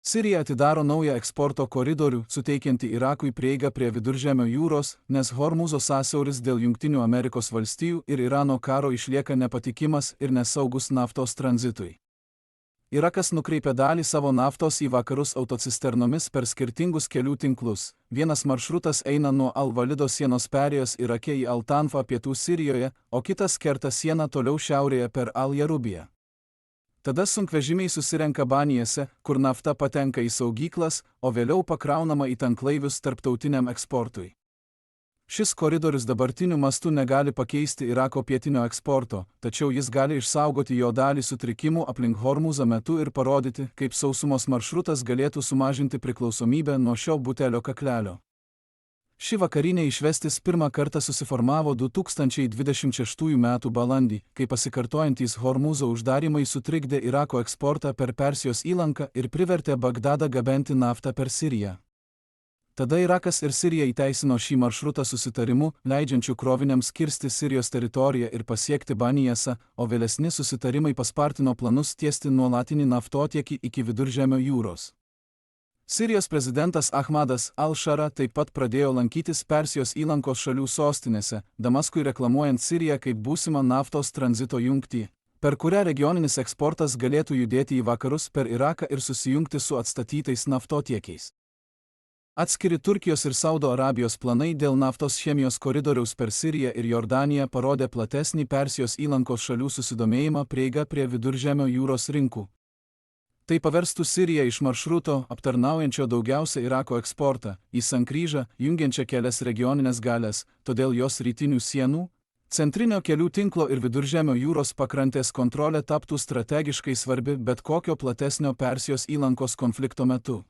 Sirija atidaro naują eksporto koridorių, suteikiantį Irakui prieigą prie Viduržemio jūros, nes Hormūzo sąsiauris dėl Jungtinių Amerikos valstijų ir Irano karo išlieka nepatikimas ir nesaugus naftos tranzitui. Irakas nukreipia dalį savo naftos į vakarus autocisternomis per skirtingus kelių tinklus. Vienas maršrutas eina nuo Al-Valido sienos perėjos Irake į Al-Tanfą pietų Sirijoje, o kitas kerta sieną toliau šiaurėje per Al-Jarubiją. Tada sunkvežimiai susirenka Banijose, kur nafta patenka į saugyklas, o vėliau pakraunama į tanklaivius tarptautiniam eksportui. Šis koridorius dabartiniu mastu negali pakeisti Irako pietinio eksporto, tačiau jis gali išsaugoti jo dalį sutrikimų aplink Hormūzą metu ir parodyti, kaip sausumos maršrutas galėtų sumažinti priklausomybę nuo šio butelio kaklelio. Ši vakarinė išvestis pirmą kartą susiformavo 2026 m. balandį, kai pasikartojantys Hormūzo uždarimai sutrikdė Irako eksportą per Persijos įlanką ir privertė Bagdadą gabenti naftą per Siriją. Tada Irakas ir Sirija įteisino šį maršrutą susitarimu, leidžiančiu kroviniams kirsti Sirijos teritoriją ir pasiekti Banijasą, o vėlesni susitarimai paspartino planus tiesti nuolatinį naftotiekį iki Viduržemio jūros. Sirijos prezidentas Ahmadas Al-Šara taip pat pradėjo lankytis Persijos įlankos šalių sostinėse, Damaskui reklamuojant Siriją kaip būsimą naftos tranzito jungtį, per kurią regioninis eksportas galėtų judėti į vakarus per Iraką ir susijungti su atstatytais naftotiekiais. Atskiri Turkijos ir Saudo Arabijos planai dėl naftos chemijos koridoriaus per Siriją ir Jordaniją parodė platesnį Persijos įlankos šalių susidomėjimą prieiga prie Viduržemio jūros rinkų. Tai paverstų Siriją iš maršruto, aptarnaujančio daugiausia Irako eksportą, į sankryžą, jungiančią kelias regioninės galias, todėl jos rytinių sienų, centrinio kelių tinklo ir Viduržemio jūros pakrantės kontrolė taptų strategiškai svarbi bet kokio platesnio Persijos įlankos konflikto metu.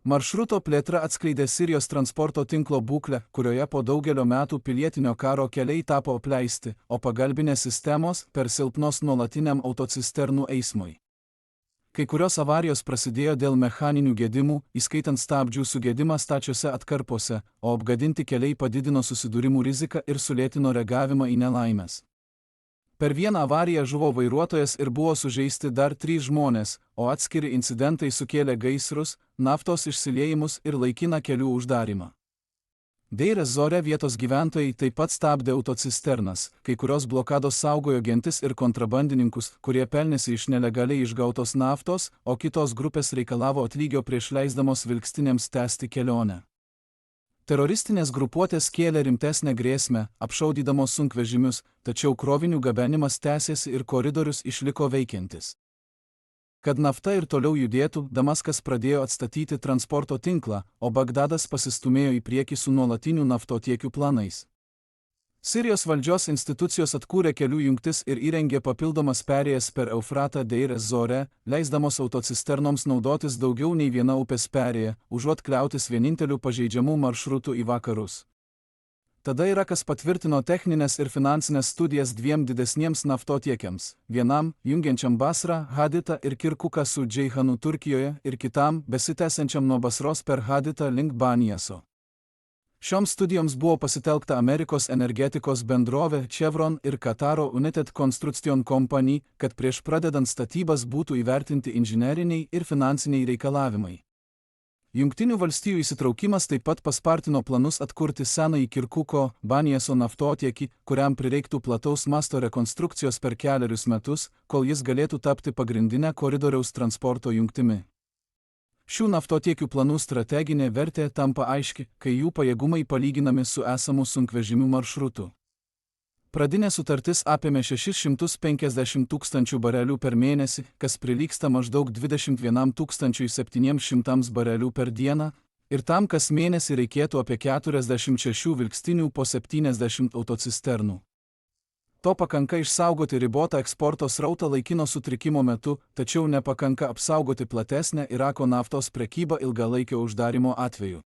Maršruto plėtra atskleidė Sirijos transporto tinklo būklę, kurioje po daugelio metų pilietinio karo keliai tapo apleisti, o pagalbinės sistemos per silpnos nuolatiniam autocisternų eismui. Kai kurios avarijos prasidėjo dėl mechaninių gedimų, įskaitant stabdžių sugedimą stačiose atkarpose, o apgadinti keliai padidino susidūrimų riziką ir sulėtino reagavimą į nelaimes. Per vieną avariją žuvo vairuotojas ir buvo sužeisti dar 3 žmonės, o atskiri incidentai sukėlė gaisrus, naftos išsiliejimus ir laikiną kelių uždarimą. Deir ez-Zore vietos gyventojai taip pat stabdė autocisternas, kai kurios blokados saugojo gentis ir kontrabandininkus, kurie pelnėsi iš nelegaliai išgautos naftos, o kitos grupės reikalavo atlygio prieš leisdamos vilkstinėms tęsti kelionę. Teroristinės grupuotės kėlė rimtesnę grėsmę, apšaudydamos sunkvežimius, tačiau krovinių gabenimas tęsėsi ir koridorius išliko veikiantis. Kad nafta ir toliau judėtų, Damaskas pradėjo atstatyti transporto tinklą, o Bagdadas pasistumėjo į priekį su nuolatinių naftotiekių planais. Sirijos valdžios institucijos atkūrė kelių jungtis ir įrengė papildomas perėjas per Eufratą Deir ez-Zore, leisdamos autocisternoms naudotis daugiau nei viena upės perėja, užuot kliautis vieninteliu pažeidžiamų maršrutų į vakarus. Tada Irakas patvirtino techninės ir finansinės studijas 2 didesniems naftotiekiams, vienam, jungiančiam Basrą, Haditą ir Kirkuką su Džeihanu Turkijoje ir kitam, besitęsiančiam nuo Basros per Haditą link Banijaso. Šioms studijoms buvo pasitelkta Amerikos energetikos bendrovė Chevron ir Kataro United Construction Company, kad prieš pradedant statybas būtų įvertinti inžineriniai ir finansiniai reikalavimai. Jungtinių valstijų įsitraukimas taip pat paspartino planus atkurti senąjį Kirkuko, Banijaso naftotiekį, kuriam prireiktų plataus masto rekonstrukcijos per 4 metus, kol jis galėtų tapti pagrindinę koridoriaus transporto jungtimi. Šių naftotiekių planų strateginė vertė tampa aiški, kai jų pajėgumai palyginami su esamų sunkvežimių maršrutu. Pradinė sutartis apėmė 650 000 barelių per mėnesį, kas prilygsta maždaug 21 700 barelių per dieną, ir tam kas mėnesį reikėtų apie 46 vilkstinių po 70 autocisternų. To pakanka išsaugoti ribotą eksporto srautą laikino sutrikimo metu, tačiau nepakanka apsaugoti platesnę Irako naftos prekybą ilgalaikio uždarimo atveju.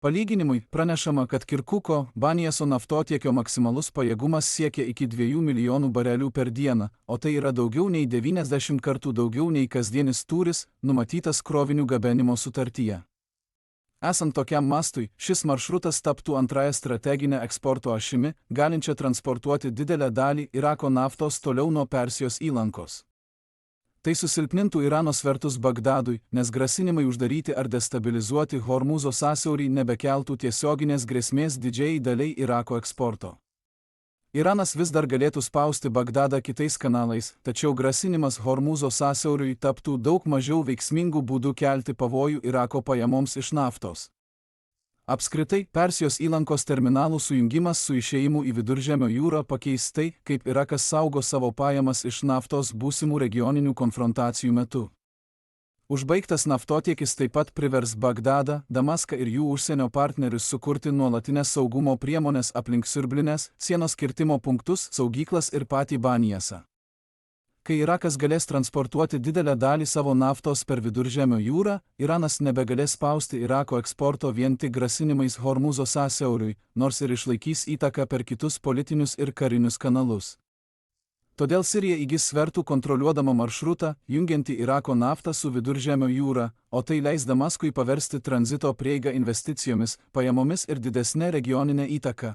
Palyginimui, pranešama, kad Kirkuko, Banijaso naftotiekio maksimalus pajėgumas siekia iki 2 milijonų barelių per dieną, o tai yra daugiau nei 90 kartų daugiau nei kasdienis tūris, numatytas krovinių gabenimo sutartyje. Esant tokiam mastui, šis maršrutas taptų antrąją strateginę eksporto ašimi, galinčią transportuoti didelę dalį Irako naftos toliau nuo Persijos įlankos. Tai susilpnintų Irano svertus Bagdadui, nes grasinimai uždaryti ar destabilizuoti Hormūzo sąsiaurį nebekeltų tiesioginės grėsmės didžiai daliai Irako eksporto. Iranas vis dar galėtų spausti Bagdadą kitais kanalais, tačiau grasinimas Hormūzo sąsiauriui taptų daug mažiau veiksmingų būdų kelti pavojų Irako pajamoms iš naftos. Apskritai, Persijos įlankos terminalų sujungimas su išėjimu į Viduržemio jūrą pakeis tai, kaip Irakas saugo savo pajamas iš naftos būsimų regioninių konfrontacijų metu. Užbaigtas naftotiekis taip pat privers Bagdadą, Damaską ir jų užsienio partnerius sukurti nuolatinės saugumo priemonės aplink siurblines, sienos kirtimo punktus, saugyklas ir patį Banijasą. Kai Irakas galės transportuoti didelę dalį savo naftos per Viduržemio jūrą, Iranas nebegalės spausti Irako eksporto vien tik grasinimais Hormūzo sąsiauriui, nors ir išlaikys įtaką per kitus politinius ir karinius kanalus. Todėl Sirija įgis svertų kontroliuodama maršrutą, jungiantį Irako naftą su Viduržemio jūra, o tai leis Damaskui paversti tranzito prieigą investicijomis, pajamomis ir didesnę regioninę įtaką.